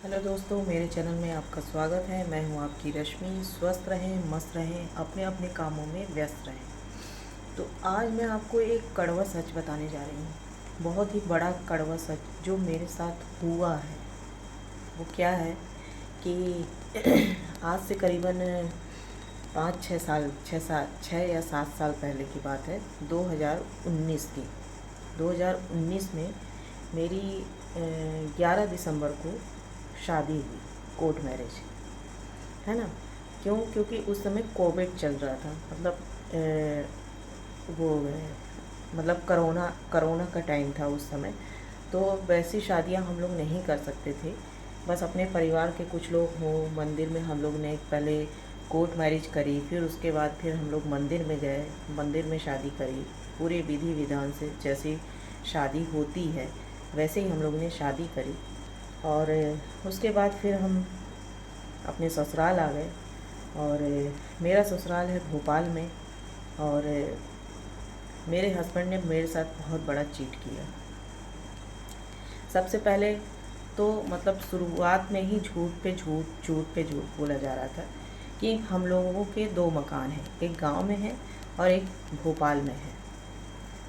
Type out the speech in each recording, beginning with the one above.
Hello दोस्तों, मेरे channel में आपका स्वागत है। मैं हूं आपकी रश्मि। स्वस्थ रहें, मस्त रहें, अपने अपने कामों में व्यस्त रहें। तो आज मैं आपको एक कड़वा सच बताने जा रही हूं, बहुत ही बड़ा कड़वा सच जो मेरे साथ हुआ है। वो क्या है कि आज से करीबन 5-6 साल, 6 या 7 साल पहले की बात है, 2019 की। 2019 में मेरी 11 दिसंबर को शादी हुई, कोर्ट मैरिज, है ना। क्योंकि उस समय कोविड चल रहा था, मतलब वो मतलब करोना का टाइम था उस समय। तो वैसी शादियां हम लोग नहीं कर सकते थे। बस अपने परिवार के कुछ लोग हों, मंदिर में हम लोग ने पहले कोर्ट मैरिज करी, फिर उसके बाद फिर हम लोग मंदिर में गए, मंदिर में शादी करी, पूरे विधि विधान से जैसी शादी होती है वैसे ही हम लोग ने शादी करी। और उसके बाद फिर हम अपने ससुराल आ गए। और मेरा ससुराल है भोपाल में। और मेरे हस्बैंड ने मेरे साथ बहुत बड़ा चीट किया। सबसे पहले तो मतलब शुरुआत में ही झूठ पे झूठ बोला जा रहा था कि हम लोगों के 2 मकान हैं, एक गांव में है और एक भोपाल में है।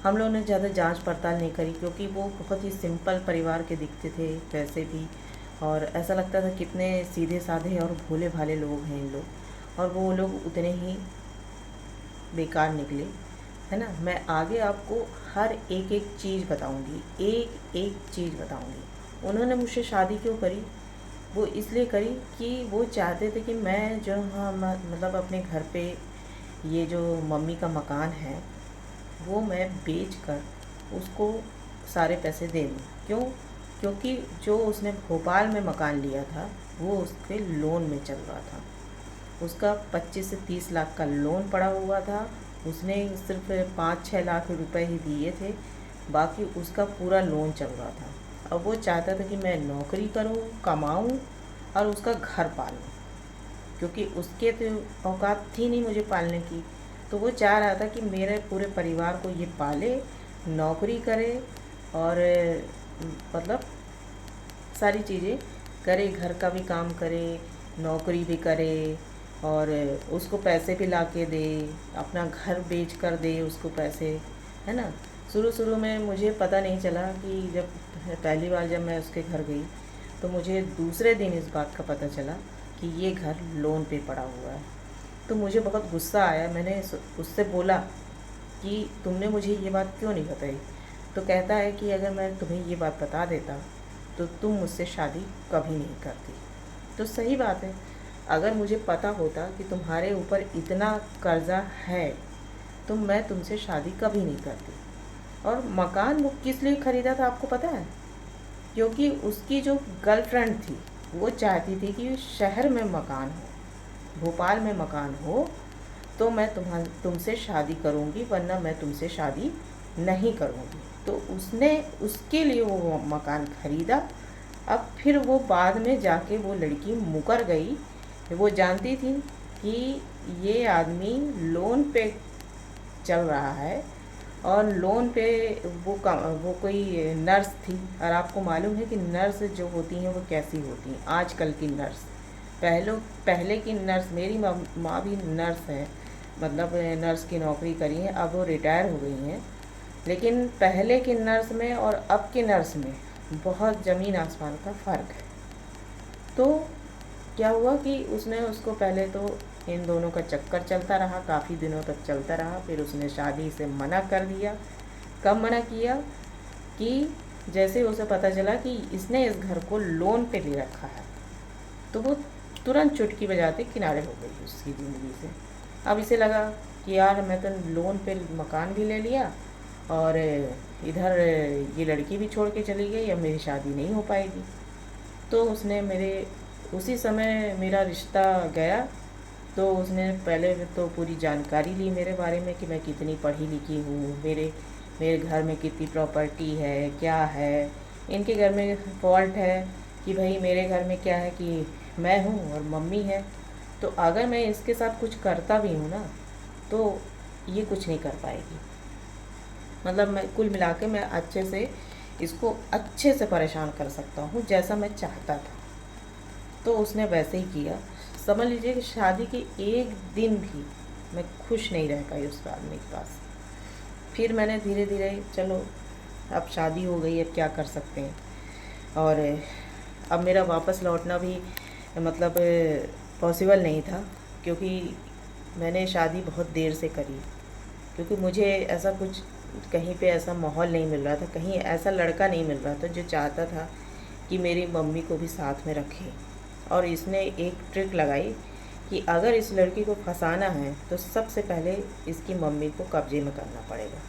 हम लोगों ने ज़्यादा जांच पड़ताल नहीं करी क्योंकि वो बहुत ही सिंपल परिवार के दिखते थे वैसे भी। और ऐसा लगता था कितने सीधे साधे और भोले भाले लोग हैं इन लोग, और वो लोग उतने ही बेकार निकले, है ना। मैं आगे आपको हर एक एक चीज़ बताऊंगी, एक एक चीज़ बताऊंगी। उन्होंने मुझसे शादी क्यों करी? वो इसलिए करी कि वो चाहते थे कि मैं जो मतलब अपने घर पे ये जो मम्मी का मकान है वो मैं बेच कर उसको सारे पैसे दे दूँ। क्यों? क्योंकि जो उसने भोपाल में मकान लिया था वो उसके लोन में चल रहा था। उसका 25 से 30 लाख का लोन पड़ा हुआ था। उसने सिर्फ 5-6 लाख रुपए ही दिए थे, बाकी उसका पूरा लोन चल रहा था। अब वो चाहता था कि मैं नौकरी करूं, कमाऊं और उसका घर पालूं, क्योंकि उसके तो औकात थी नहीं मुझे पालने की। तो वो चाह रहा था कि मेरे पूरे परिवार को ये पाले, नौकरी करे और मतलब सारी चीज़ें करे, घर का भी काम करे, नौकरी भी करे और उसको पैसे भी ला के दे, अपना घर बेच कर दे उसको पैसे, है ना। शुरू शुरू में मुझे पता नहीं चला कि जब पहली बार जब मैं उसके घर गई तो मुझे दूसरे दिन इस बात का पता चला कि ये घर लोन पे पड़ा हुआ है। तो मुझे बहुत गुस्सा आया। मैंने उससे बोला कि तुमने मुझे ये बात क्यों नहीं बताई? तो कहता है कि अगर मैं तुम्हें ये बात बता देता तो तुम मुझसे शादी कभी नहीं करती। तो सही बात है, अगर मुझे पता होता कि तुम्हारे ऊपर इतना कर्जा है तो मैं तुमसे शादी कभी नहीं करती। और मकान वो किस लिए ख़रीदा था आपको पता है? क्योंकि उसकी जो गर्लफ्रेंड थी वो चाहती थी कि शहर में मकान हो, भोपाल में मकान हो, तो मैं तुमसे शादी करूँगी, वरना मैं तुमसे शादी नहीं करूँगी। तो उसने उसके लिए वो मकान ख़रीदा। अब फिर वो बाद में जाके वो लड़की मुकर गई। वो जानती थी कि ये आदमी लोन पे चल रहा है और लोन पे वो कोई नर्स थी। और आपको मालूम है कि नर्स जो होती हैं वो कैसी होती हैं आजकल की नर्स। पहले की नर्स, मेरी माँ भी नर्स है, मतलब नर्स की नौकरी करी है, अब वो रिटायर हो गई हैं। लेकिन पहले की नर्स में और अब की नर्स में बहुत ज़मीन आसमान का फ़र्क है। तो क्या हुआ कि उसने उसको पहले तो इन दोनों का चक्कर चलता रहा, काफ़ी दिनों तक चलता रहा। फिर उसने शादी से मना कर दिया। कब मना किया? कि जैसे उसे पता चला कि इसने इस घर को लोन पे ले रखा है तो वो तुरंत चुटकी बजाते किनारे हो गई उसकी ज़िंदगी से। अब इसे लगा कि यार मैं तो लोन पे मकान भी ले लिया और इधर ये लड़की भी छोड़ के चली गई, अब मेरी शादी नहीं हो पाएगी। तो उसने उसी समय मेरा रिश्ता गया। तो उसने पहले तो पूरी जानकारी ली मेरे बारे में कि मैं कितनी पढ़ी लिखी हूँ, मेरे मेरे घर में कितनी प्रॉपर्टी है, क्या है। इनके घर में फॉल्ट है कि भाई मेरे घर में क्या है कि मैं हूँ और मम्मी है। तो अगर मैं इसके साथ कुछ करता भी हूँ ना तो ये कुछ नहीं कर पाएगी। मतलब मैं कुल मिला के मैं अच्छे से इसको अच्छे से परेशान कर सकता हूँ जैसा मैं चाहता था। तो उसने वैसे ही किया। समझ लीजिए कि शादी के एक दिन भी मैं खुश नहीं रह पाई उस आदमी के पास। फिर मैंने धीरे धीरे, चलो अब शादी हो गई, अब क्या कर सकते हैं। और अब मेरा वापस लौटना भी मतलब पॉसिबल नहीं था, क्योंकि मैंने शादी बहुत देर से करी, क्योंकि मुझे ऐसा कुछ कहीं पे ऐसा माहौल नहीं मिल रहा था, कहीं ऐसा लड़का नहीं मिल रहा था जो चाहता था कि मेरी मम्मी को भी साथ में रखे। और इसने एक ट्रिक लगाई कि अगर इस लड़की को फंसाना है तो सबसे पहले इसकी मम्मी को कब्जे में करना पड़ेगा।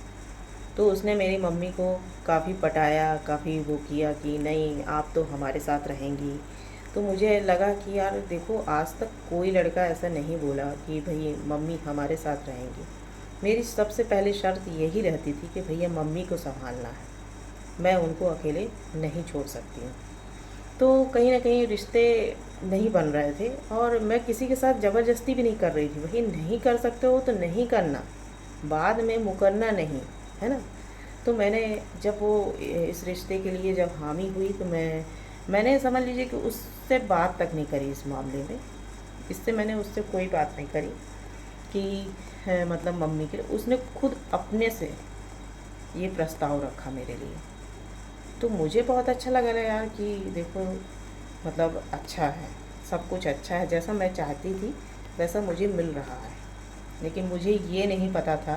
तो उसने मेरी मम्मी को काफ़ी पटाया, काफ़ी वो किया कि नहीं आप तो हमारे साथ रहेंगी। तो मुझे लगा कि यार देखो, आज तक कोई लड़का ऐसा नहीं बोला कि भई मम्मी हमारे साथ रहेंगी। मेरी सबसे पहले शर्त यही रहती थी कि भैया मम्मी को संभालना है, मैं उनको अकेले नहीं छोड़ सकती हूँ। तो कहीं ना कहीं रिश्ते नहीं बन रहे थे, और मैं किसी के साथ ज़बरदस्ती भी नहीं कर रही थी। भाई नहीं कर सकते हो तो नहीं करना, बाद में मुकरना नहीं, है ना। तो मैंने जब वो इस रिश्ते के लिए जब हामी हुई तो मैंने समझ लीजिए कि उससे बात तक नहीं करी इस मामले में। इससे मैंने उससे कोई बात नहीं करी कि मतलब मम्मी के, उसने खुद अपने से ये प्रस्ताव रखा मेरे लिए। तो मुझे बहुत अच्छा लगा यार कि देखो मतलब अच्छा है, सब कुछ अच्छा है, जैसा मैं चाहती थी वैसा मुझे मिल रहा है। लेकिन मुझे ये नहीं पता था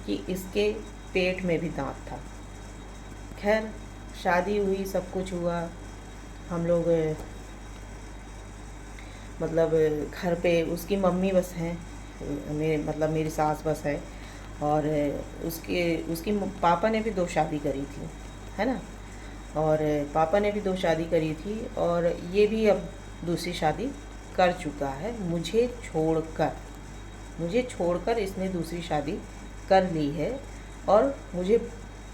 कि इसके पेट में भी दांत था। खैर शादी हुई, सब कुछ हुआ, हम लोग मतलब घर पे उसकी मम्मी बस हैं, मेरे मतलब मेरी सास बस है। और उसके उसकी पापा ने भी 2 शादी करी थी, है ना। और पापा ने भी 2 शादी करी थी, और ये भी अब दूसरी शादी कर चुका है मुझे छोड़कर इसने दूसरी शादी कर ली है। और मुझे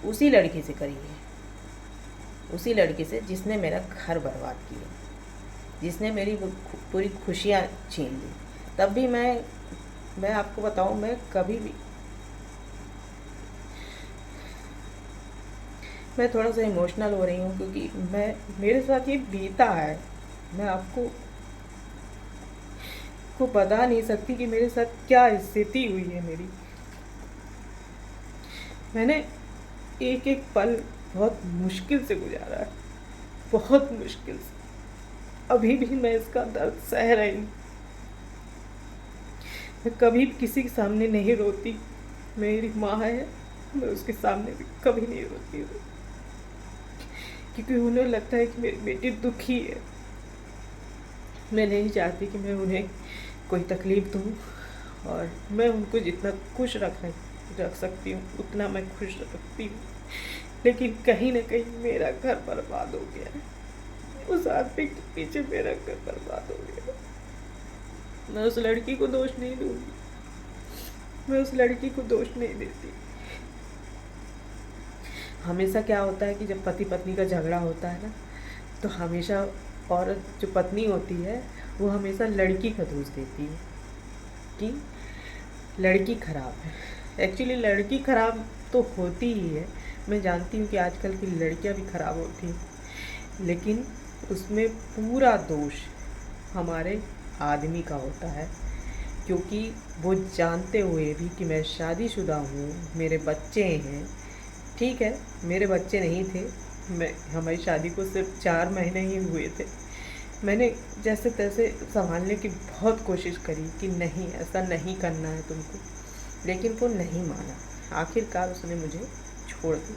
उसी लड़की से करी है, उसी लड़की से जिसने मेरा घर बर्बाद किया, जिसने मेरी पूरी खुशियाँ छीन ली। तब भी मैं आपको बताऊँ, मैं कभी भी, मैं थोड़ा सा इमोशनल हो रही हूँ क्योंकि मेरे साथ ये बीता है। मैं आपको बता नहीं सकती कि मेरे साथ क्या स्थिति हुई है मेरी। मैंने एक एक पल बहुत मुश्किल से गुजारा है, बहुत मुश्किल से। अभी भी मैं इसका दर्द सह रही हूँ। मैं कभी भी किसी के सामने नहीं रोती। मेरी माँ है, मैं उसके सामने भी कभी नहीं रोती हूँ, क्योंकि उन्हें लगता है कि मेरी बेटी दुखी है। मैं नहीं चाहती कि मैं उन्हें कोई तकलीफ़ दूँ, और मैं उनको जितना खुश रख सकती हूँ उतना मैं खुश रखती हूँ। लेकिन कहीं ना कहीं मेरा घर बर्बाद हो गया है, उस आदमी के पीछे मेरा घर बर्बाद हो गया। मैं उस लड़की को दोष नहीं दूंगी, मैं उस लड़की को दोष नहीं देती। हमेशा क्या होता है कि जब पति पत्नी का झगड़ा होता है ना, तो हमेशा औरत जो पत्नी होती है वो हमेशा लड़की का दोष देती है कि लड़की ख़राब है। एक्चुअली लड़की ख़राब तो होती ही है, मैं जानती हूँ कि आजकल की लड़कियाँ भी ख़राब होती हैं, लेकिन उसमें पूरा दोष हमारे आदमी का होता है, क्योंकि वो जानते हुए भी कि मैं शादीशुदा हूँ, मेरे बच्चे हैं। ठीक है, मेरे बच्चे नहीं थे, हमारी शादी को सिर्फ 4 महीने ही हुए थे। मैंने जैसे तैसे संभालने की बहुत कोशिश करी कि नहीं ऐसा नहीं करना है तुमको, लेकिन वो नहीं माना। आखिरकार उसने मुझे छोड़ दी,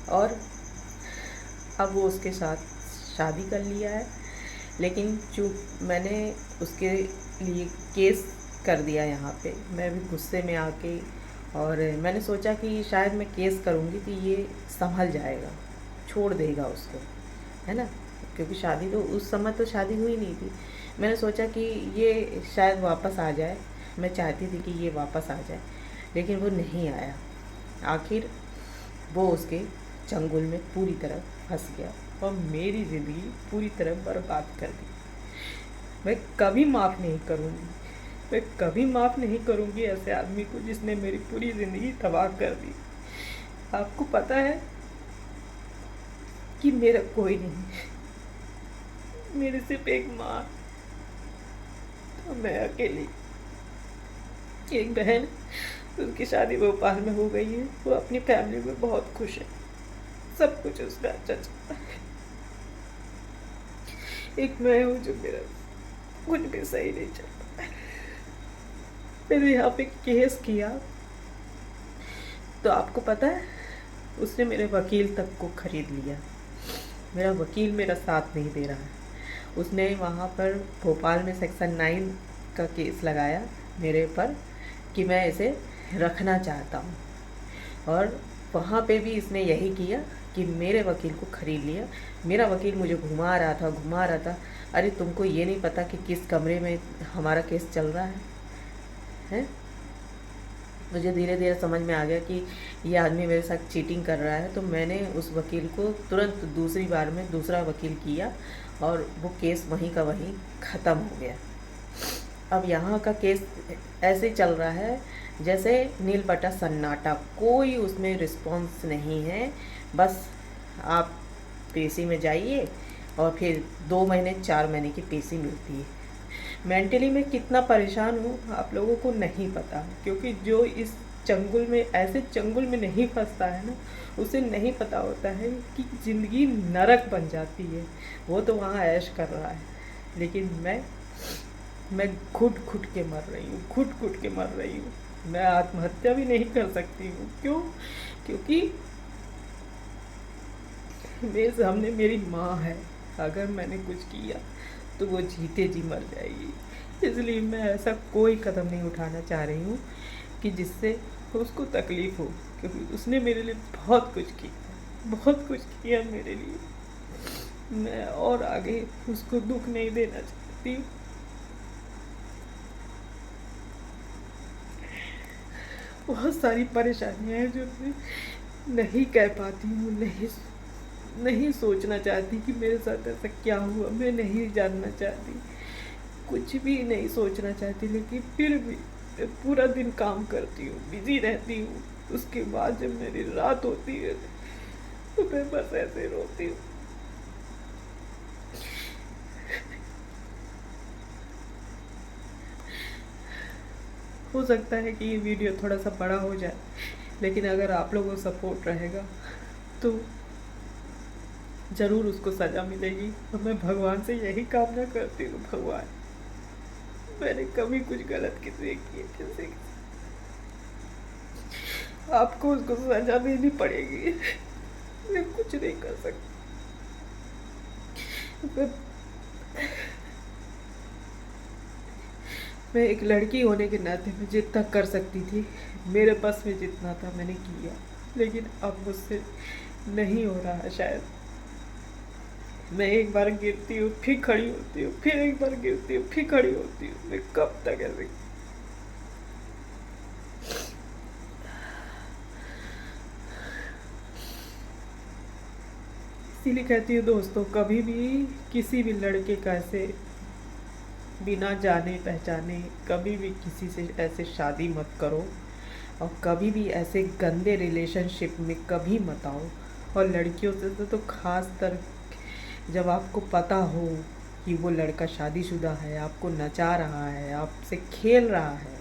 और अब वो उसके साथ शादी कर लिया है। लेकिन मैंने उसके लिए केस कर दिया यहाँ पे, मैं भी गुस्से में आके, और मैंने सोचा कि शायद मैं केस करूँगी तो ये संभल जाएगा, छोड़ देगा उसको, है ना, क्योंकि शादी तो उस समय तो शादी हुई नहीं थी। मैंने सोचा कि ये शायद वापस आ जाए, मैं चाहती थी कि ये वापस आ जाए, लेकिन वो नहीं आया। आखिर वो उसके चंगुल में पूरी तरह फंस गया और मेरी ज़िंदगी पूरी तरह बर्बाद कर दी। मैं कभी माफ़ नहीं करूँगी, मैं कभी माफ़ नहीं करूँगी ऐसे आदमी को जिसने मेरी पूरी ज़िंदगी तबाह कर दी। आपको पता है कि मेरा कोई नहीं, मेरी सिर्फ एक माँ, तो मैं अकेली। एक बहन, उसकी शादी भोपाल में हो गई है, वो अपनी फैमिली में बहुत खुश है, सब कुछ उसका अच्छा चलता है। एक मैं हूँ जो मेरा कुछ भी सही नहीं चल रहा है। मैंने यहाँ पे केस किया तो आपको पता है, उसने मेरे वकील तक को खरीद लिया। मेरा वकील मेरा साथ नहीं दे रहा है। उसने वहाँ पर भोपाल में सेक्शन 9 का केस लगाया मेरे पर कि मैं इसे रखना चाहता हूँ, और वहाँ पे भी इसने यही किया कि मेरे वकील को खरीद लिया। मेरा वकील मुझे घुमा रहा था। अरे तुमको ये नहीं पता कि किस कमरे में हमारा केस चल रहा है? मुझे धीरे धीरे समझ में आ गया कि ये आदमी मेरे साथ चीटिंग कर रहा है, तो मैंने उस वकील को तुरंत दूसरी बार में दूसरा वकील किया और वो केस वहीं का वहीं ख़त्म हो गया। अब यहाँ का केस ऐसे चल रहा है जैसे नील पटा सन्नाटा, कोई उसमें रिस्पॉन्स नहीं है। बस आप पेशी में जाइए और फिर 2 महीने 4 महीने की पेशी मिलती है। मेंटली मैं कितना परेशान हूँ आप लोगों को नहीं पता, क्योंकि जो इस चंगुल में, ऐसे चंगुल में नहीं फंसता है ना, उसे नहीं पता होता है कि ज़िंदगी नरक बन जाती है। वो तो वहाँ ऐश कर रहा है, लेकिन मैं घुट घुट के मर रही हूँ। मैं आत्महत्या भी नहीं कर सकती हूँ। क्यों? क्योंकि मेरे सामने मेरी माँ है। अगर मैंने कुछ किया तो वो जीते जी मर जाएगी। इसलिए मैं ऐसा कोई कदम नहीं उठाना चाह रही हूँ कि जिससे उसको तकलीफ़ हो, क्योंकि उसने मेरे लिए बहुत कुछ किया मेरे लिए। मैं और आगे उसको दुख नहीं देना चाहती। बहुत सारी परेशानियाँ हैं जो मैं नहीं कह पाती हूँ, नहीं सोचना चाहती कि मेरे साथ ऐसा क्या हुआ। मैं नहीं जानना चाहती, कुछ भी नहीं सोचना चाहती, लेकिन फिर भी पूरा दिन काम करती हूँ, बिजी रहती हूँ। उसके बाद जब मेरी रात होती है तो मैं बस ऐसे रोती हूँ। हो सकता है कि ये वीडियो थोड़ा सा बड़ा हो जाए, लेकिन अगर आप लोगों को सपोर्ट रहेगा तो ज़रूर उसको सज़ा मिलेगी। और मैं भगवान से यही कामना करती हूँ, भगवान, मैंने कभी कुछ गलत किसी किसी आपको उसको सज़ा देनी पड़ेगी। मैं कुछ नहीं कर सकती। मैं एक लड़की होने के नाते मैं जितना कर सकती थी, मेरे पास में जितना था मैंने किया, लेकिन अब मुझसे नहीं हो रहा शायद। मैं एक बार गिरती हूँ, फिर खड़ी होती हूँ, फिर एक बार गिरती हूँ, फिर खड़ी होती हूँ। मैं कब तक ऐसे? इसीलिए कहती हूँ दोस्तों, कभी भी किसी भी लड़के का ऐसे बिना जाने पहचाने कभी भी किसी से ऐसे शादी मत करो, और कभी भी ऐसे गंदे रिलेशनशिप में कभी मत आओ। और लड़कियों से तो खास कर जब आपको पता हो कि वो लड़का शादीशुदा है, आपको नचा रहा है, आपसे खेल रहा है।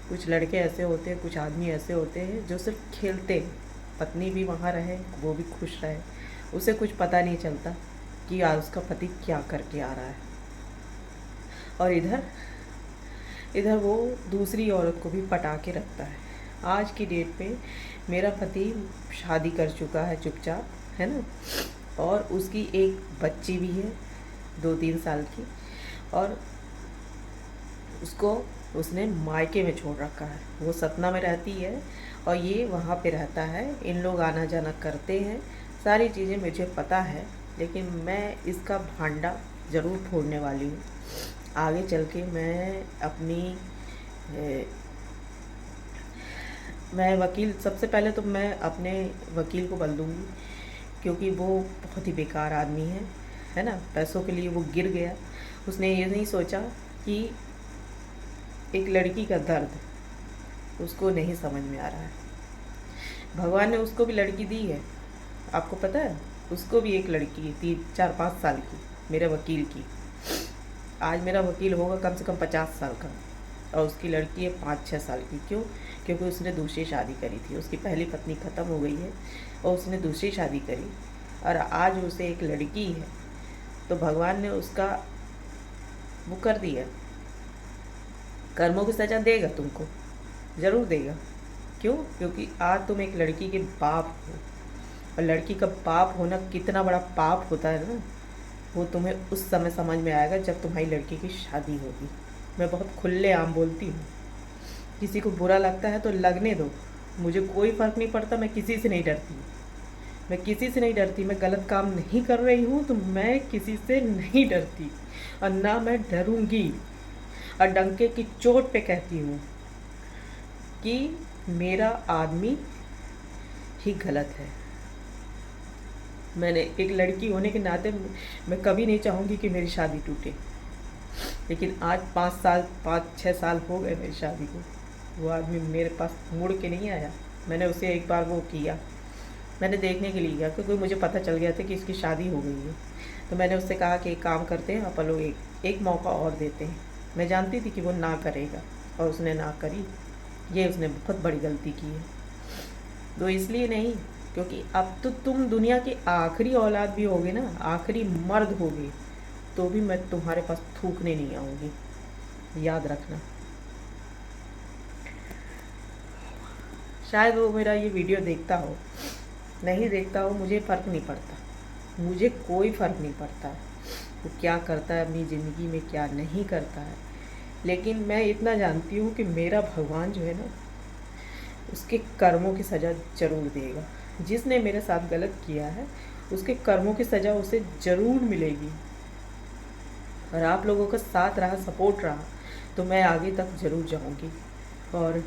कुछ लड़के ऐसे होते हैं, कुछ आदमी ऐसे होते हैं जो सिर्फ खेलते हैं। पत्नी भी वहाँ रहे, वो भी खुश रहे, उसे कुछ पता नहीं चलता कि यार उसका पति क्या करके आ रहा है। और इधर वो दूसरी औरत को भी पटा के रखता है। आज की डेट पे मेरा पति शादी कर चुका है चुपचाप, है ना, और उसकी एक बच्ची भी है 2-3 साल की, और उसको उसने मायके में छोड़ रखा है। वो सतना में रहती है और ये वहाँ पे रहता है। इन लोग आना जाना करते हैं, सारी चीज़ें मुझे पता है, लेकिन मैं इसका भांडा ज़रूर फोड़ने वाली हूँ। आगे चल के मैं वकील, सबसे पहले तो मैं अपने वकील को बल दूँगी, क्योंकि वो बहुत ही बेकार आदमी है ना। पैसों के लिए वो गिर गया। उसने ये नहीं सोचा कि एक लड़की का दर्द उसको नहीं समझ में आ रहा है। भगवान ने उसको भी लड़की दी है, आपको पता है? उसको भी एक लड़की थी 4-5 साल की, मेरे वकील की। आज मेरा वकील होगा कम से कम 50 साल का, और उसकी लड़की है 5-6 साल की। क्यों? क्योंकि उसने दूसरी शादी करी थी, उसकी पहली पत्नी ख़त्म हो गई है और उसने दूसरी शादी करी, और आज उसे एक लड़की है। तो भगवान ने उसका वो कर दिया, कर्मों की सज़ा देगा तुमको, ज़रूर देगा। क्यों? क्योंकि आज तुम एक लड़की के बाप हो, और लड़की का बाप होना कितना बड़ा पाप होता है ना, वो तुम्हें उस समय समझ में आएगा जब तुम्हारी लड़की की शादी होगी। मैं बहुत खुले आम बोलती हूँ, किसी को बुरा लगता है तो लगने दो, मुझे कोई फ़र्क नहीं पड़ता। मैं किसी से नहीं डरती, मैं किसी से नहीं डरती। मैं गलत काम नहीं कर रही हूँ तो मैं किसी से नहीं डरती, और ना मैं डरूँगी। और डंके की चोट पे कहती हूँ कि मेरा आदमी ही गलत है। मैंने एक लड़की होने के नाते मैं कभी नहीं चाहूँगी कि मेरी शादी टूटे, लेकिन आज 5-6 साल हो गए मेरी शादी को। वो आदमी मेरे पास मुड़ के नहीं आया। मैंने उसे एक बार वो किया, मैंने देखने के लिए किया, क्योंकि मुझे पता चल गया था कि इसकी शादी हो गई है। तो मैंने उससे कहा कि एक काम करते हैं, अपन लोग एक मौका और देते हैं। मैं जानती थी कि वो ना करेगा, और उसने ना करी। ये उसने बहुत बड़ी गलती की है। तो इसलिए नहीं, क्योंकि अब तो तुम दुनिया की आखिरी औलाद भी होगे ना, आखिरी मर्द होगे, तो भी मैं तुम्हारे पास थूकने नहीं आऊँगी, याद रखना। शायद वो मेरा ये वीडियो देखता हो, नहीं देखता हो, मुझे फ़र्क नहीं पड़ता, मुझे कोई फ़र्क नहीं पड़ता वो क्या करता है अपनी ज़िंदगी में, क्या नहीं करता है। लेकिन मैं इतना जानती हूँ कि मेरा भगवान जो है ना, उसके कर्मों की सज़ा ज़रूर देगा। जिसने मेरे साथ गलत किया है उसके कर्मों की सज़ा उसे ज़रूर मिलेगी। और आप लोगों का साथ रहा, सपोर्ट रहा, तो मैं आगे तक ज़रूर जाऊंगी। और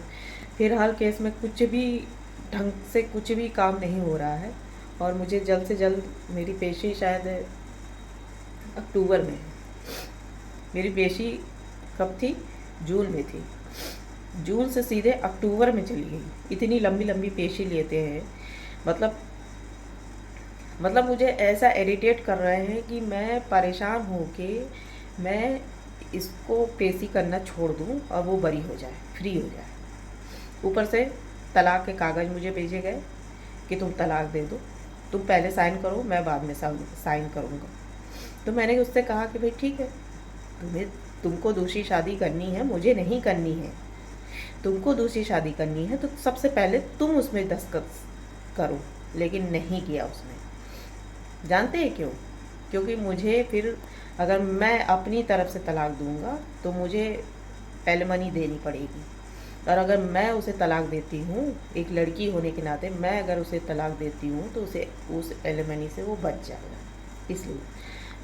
फिलहाल केस में कुछ भी ढंग से कुछ भी काम नहीं हो रहा है, और मुझे जल्द से जल्द, मेरी पेशी शायद अक्टूबर में है। मेरी पेशी कब थी? जून में थी। जून से सीधे अक्टूबर में चली गई। इतनी लंबी लंबी पेशी लेते हैं, मतलब मुझे ऐसा इरिटेट कर रहे हैं कि मैं परेशान होके मैं इसको पेशी करना छोड़ दूं और वो बरी हो जाए, फ्री हो जाए। ऊपर से तलाक के कागज़ मुझे भेजे गए कि तुम तलाक दे दो, तुम पहले साइन करो, मैं बाद में साइन करूँगा। तो मैंने उससे कहा कि भाई ठीक है, तुमको दूसरी शादी करनी है, मुझे नहीं करनी है। तुमको दूसरी शादी करनी है तो सबसे पहले तुम उसमें दस्तखत करो, लेकिन नहीं किया उसने। जानते हैं क्यों? क्योंकि मुझे फिर अगर मैं अपनी तरफ से तलाक दूंगा तो मुझे एलिमनी देनी पड़ेगी, और अगर मैं उसे तलाक देती हूँ, एक लड़की होने के नाते मैं अगर उसे तलाक देती हूँ तो उसे उस एलिमनी से वो बच जाएगा। इसलिए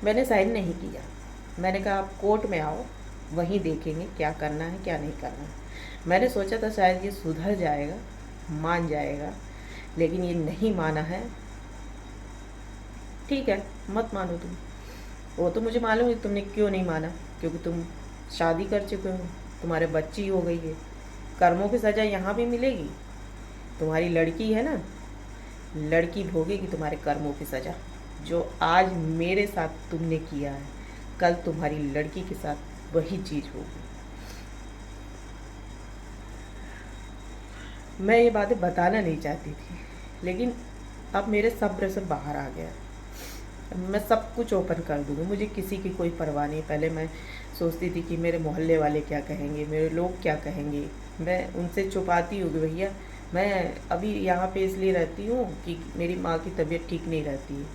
मैंने साइन नहीं किया। मैंने कहा आप कोर्ट में आओ, वहीं देखेंगे क्या करना है क्या नहीं करना है। मैंने सोचा था शायद ये सुधर जाएगा, मान जाएगा, लेकिन ये नहीं माना है। ठीक है, मत मानो तुम, वो तो मुझे मालूम है तुमने क्यों नहीं माना, क्योंकि तुम शादी कर चुके हो, तुम्हारे बच्ची हो गई है। कर्मों की सज़ा यहाँ भी मिलेगी। तुम्हारी लड़की है ना, लड़की भोगेगी तुम्हारे कर्मों की सज़ा। जो आज मेरे साथ तुमने किया है, कल तुम्हारी लड़की के साथ वही चीज़ होगी। मैं ये बातें बताना नहीं चाहती थी, लेकिन अब मेरे सब्र से बाहर आ गया। मैं सब कुछ ओपन कर दूँगी, मुझे किसी की कोई परवाह नहीं। पहले मैं सोचती थी कि मेरे मोहल्ले वाले क्या कहेंगे, मेरे लोग क्या कहेंगे। मैं उनसे छुपाती हूँ कि भैया मैं अभी यहाँ पे इसलिए रहती हूँ कि मेरी माँ की तबीयत ठीक नहीं रहती है,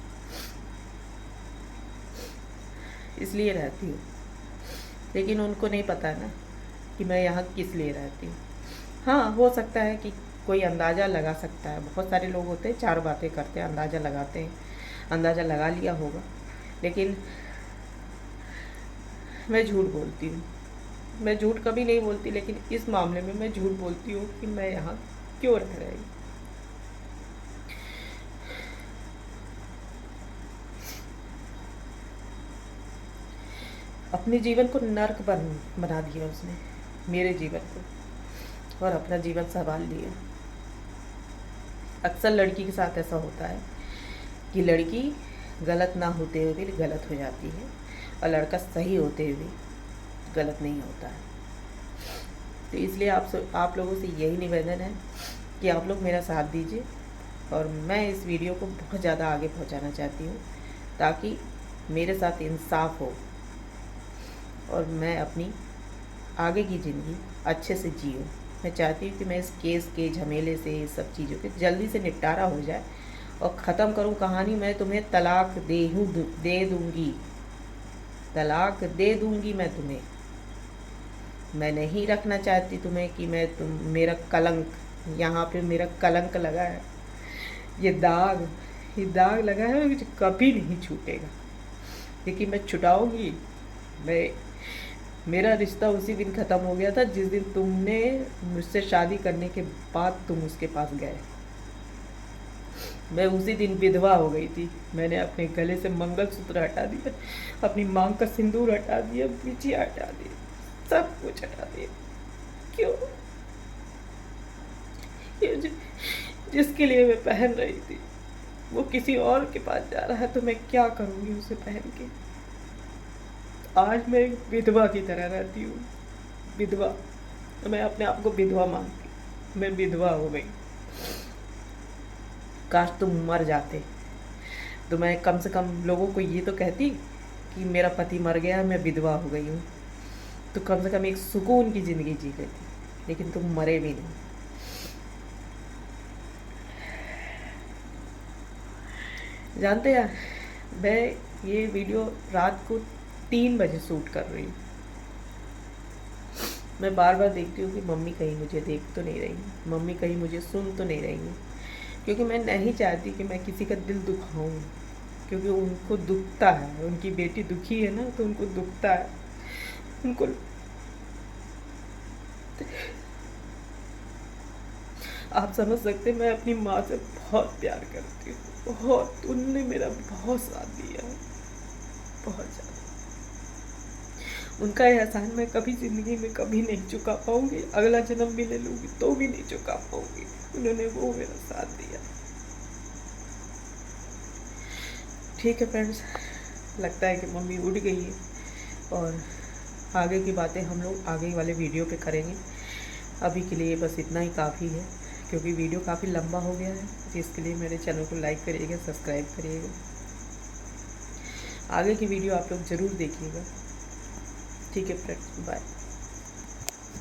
इसलिए रहती हूँ। लेकिन उनको नहीं पता ना कि मैं यहाँ किस लिए रहती हूँ। हाँ, हो सकता है कि कोई अंदाज़ा लगा सकता है। बहुत सारे लोग होते हैं, 4 बातें करते हैं, अंदाज़ा लगाते हैं, अंदाज़ा लगा लिया होगा। लेकिन मैं झूठ बोलती हूँ, मैं झूठ कभी नहीं बोलती, लेकिन इस मामले में मैं झूठ बोलती हूँ कि मैं यहाँ क्यों रह रही। अपने जीवन को नर्क बना दिया उसने, मेरे जीवन को, और अपना जीवन संभाल लिया। अक्सर लड़की के साथ ऐसा होता है कि लड़की गलत ना होते हुए भी गलत हो जाती है, और लड़का सही होते हुए भी गलत नहीं होता है। तो इसलिए आप लोगों से यही निवेदन है कि आप लोग मेरा साथ दीजिए, और मैं इस वीडियो को बहुत ज़्यादा आगे पहुंचाना चाहती हूँ ताकि मेरे साथ इंसाफ हो और मैं अपनी आगे की ज़िंदगी अच्छे से जीऊँ। मैं चाहती हूँ कि मैं इस केस के झमेले से, इस सब चीज़ों के जल्दी से निपटारा हो जाए और ख़त्म करूँ कहानी। मैं तुम्हें तलाक दे दूँगी, तलाक दे दूँगी मैं तुम्हें। मैं नहीं रखना चाहती तुम्हें कि मेरा कलंक, यहाँ पे मेरा कलंक लगा है, ये दाग लगा है, मुझे कभी नहीं छूटेगा। लेकिन मैं छुटाऊंगी। मेरा रिश्ता उसी दिन ख़त्म हो गया था जिस दिन तुमने मुझसे शादी करने के बाद तुम उसके पास गए। मैं उसी दिन विधवा हो गई थी। मैंने अपने गले से मंगलसूत्र हटा दिया, अपनी मांग का सिंदूर हटा दिया, बिछिया हटा दी, सब कुछ हटा दिया। क्यों? ये जिसके लिए मैं पहन रही थी वो किसी और के पास जा रहा है, तो मैं क्या करूँगी उसे पहन के। आज मैं विधवा की तरह रहती हूँ, विधवा। मैं अपने आप को विधवा मानती, मैं विधवा हो गई। काश तुम मर जाते तो मैं कम से कम लोगों को ये तो कहती कि मेरा पति मर गया, मैं विधवा हो गई हूँ, तो कम से कम एक सुकून की ज़िंदगी जी लेती। लेकिन तुम मरे भी नहीं। जानते हैं, मैं ये वीडियो रात को 3 बजे शूट कर रही हूँ। मैं बार बार देखती हूँ कि मम्मी कहीं मुझे देख तो नहीं रही, मम्मी कहीं मुझे सुन तो नहीं रही है, क्योंकि मैं नहीं चाहती कि मैं किसी का दिल दुखाऊं, क्योंकि उनको दुखता है। उनकी बेटी दुखी है ना, तो उनको दुखता है। उनको आप समझ सकते, मैं अपनी माँ से बहुत प्यार करती हूँ, बहुत। उनने मेरा बहुत साथ दिया है, बहुत ज़्यादा। उनका एहसान मैं कभी ज़िंदगी में कभी नहीं चुका पाऊँगी, अगला जन्म भी ले लूँगी तो भी नहीं चुका पाऊँगी। उन्होंने वो मेरा साथ दिया। ठीक है फ्रेंड्स, लगता है कि मम्मी उठ गई है, और आगे की बातें हम लोग आगे वाले वीडियो पे करेंगे। अभी के लिए बस इतना ही काफ़ी है, क्योंकि वीडियो काफ़ी लंबा हो गया है। जिसके लिए मेरे चैनल को लाइक करिएगा, सब्सक्राइब करिएगा। आगे की वीडियो आप लोग ज़रूर देखिएगा। ठीक है फ्रेंड्स, बाय।